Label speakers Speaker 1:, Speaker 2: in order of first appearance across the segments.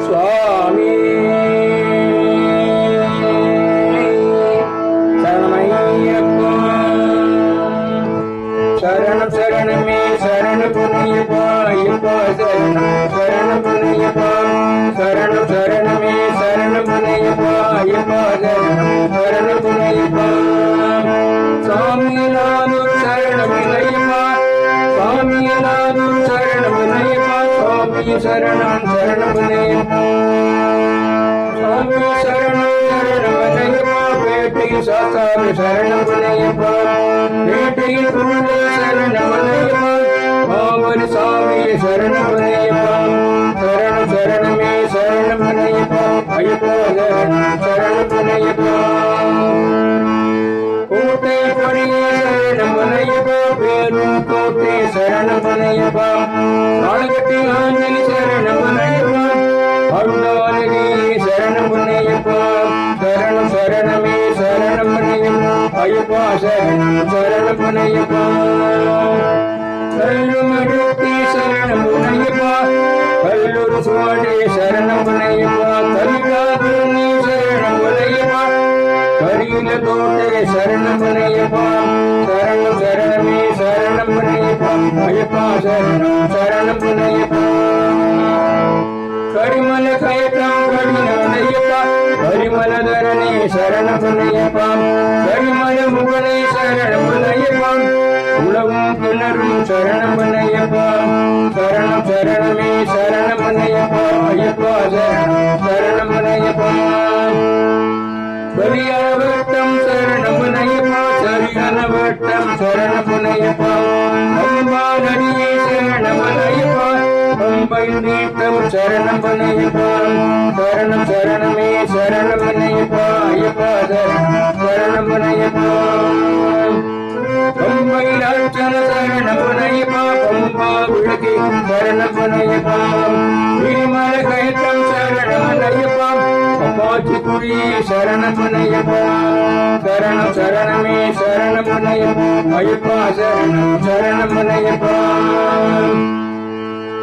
Speaker 1: சுவாமி சரணமையப்பா சரணம் சரணமே சரண புண்ணியப்பா ஐயப்பா சரணம் சரண புண்ணியப்பா சரணம் சரணமே சரண புண்ணியப்பா ஐயப்பா சரணம் சரண புண்ணியப்பா சாமிநாதூர் சரணம் ஐயப்பா சாமிநாதூர் சரணம் ஐயப்பா சுவாமி சரணம் சரணம் ஐயப்பா சுவாமி சரணம் சரணம் ஐயப்பா பேட்டையில் சாஸ்தாவி சரணம் ஐயப்பா பேட்டையில் குருந்த சரணம் ஐயப்பா மாமரி சாமி சரணம் ஐயப்பா சரணம் சரணமே சரணம் ஐயப்பா ஐயப்பா சரணம் சரணம் ஐயப்பா கோட்டை கொடியே சரணம் ஐயப்பா பேரும் கோட்டை சரணம் ஐயப்பா நாளகட்டி ஆஞ்சலி சரணம் ஐயப்பா அருளாளி சரணம் ஐயப்பா சரணம் சரணமே சரணம் ஐயப்பா ஐயப்பா சரணம் சரணம் ஐயப்பா கல்லுமடுத்தி சரணம் ஐயப்பா கல்லூர் சுவாடே சரணம் ஐயப்பா கலிகாபுரணி சரணம் ஐயப்பா கரியில கோட்டை சரணம் ஐயப்பா சரணம் சரணமே சரணம் ஐயப்பா ஐயப்பா சரணம் சரணம் ஐயப்பா கரிமல கயக்கம் கடினம் ஐயப்பா கரிமல தரணி சரணம் ஐயப்பா கரிமல முகனை சரணம் ஐயப்பா உலகும் கிணறும் சரணம் ஐயப்பா சரணம் சரணமே சரணம் ஐயப்பா ஐயப்பா சரணம் சரணம் ஐயப்பா பலியாவட்டம் சரணம் ஐயப்பா சரியான வட்டம் சரணம் ஐயப்பா அம்பா நடிகை சரணம் ஐயப்பா அம்பை நீட்டம் சரணம் ஐயப்பா சரணம் சரணமே சரணம் ஐயப்பா ஐயப்பா சரணம் சரணம் ஐயப்பா பம்பை லாட்சண சரணம் ஐயப்பா பம்பா விளக்கி சரணம் ஐயப்பா விரிமல கயத்தம் சரணம் ஐயப்பா அப்பாச்சி குழி சரணம் ஐயப்பா சரணம் சரணமே சரணம் ஐயப்பா ஐயப்பா சரணம் சரணம் ஐயப்பா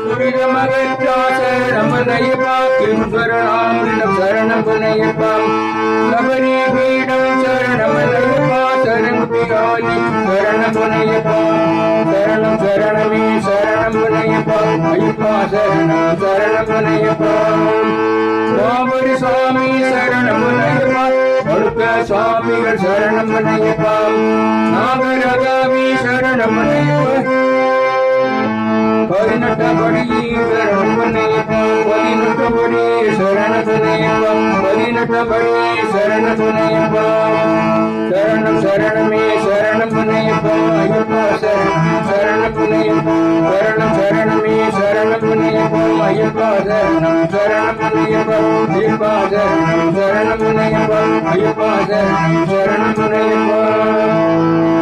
Speaker 1: சுரிதமகற்றா சரணம் ஐயப்பா கிம்ஸ்வரணாமிருதம் சரணம் ஐயப்பா சபரி பீடம் சரணம் ஐயப்பா சரங்குடியாலி சரணம் ஐயப்பா சரணம் சரணமே சரணம் ஐயப்பா ஐயப்பா சரணம் சரணம் ஐயப்பா மாமரி சுவாமி சரணம் ஐயப்பா ஒழுக்க சுவாமிகள் சரணம் ஐயப்பா நாகரகாமி சரணம் ஐயப்பா பதினெட்டபடி சரணம் ஐயப்பா பதினெட்டபடி சரணம் ஐயப்பா பதினெட்டபடி சரணம் ஐயப்பா சரணம் சரணமே சரணம் ஐயப்பா ஐயப்பா சரணம் சரணம் ஐயப்பா சரணம் சரணமே சரணம் ஐயப்பா ஐயப்பா சரணம் சரணம் ஐயப்பா ஐயப்பா சரணம் சரணம் ஐயப்பா ஐயப்பா சரணம் சரணம் ஐயப்பா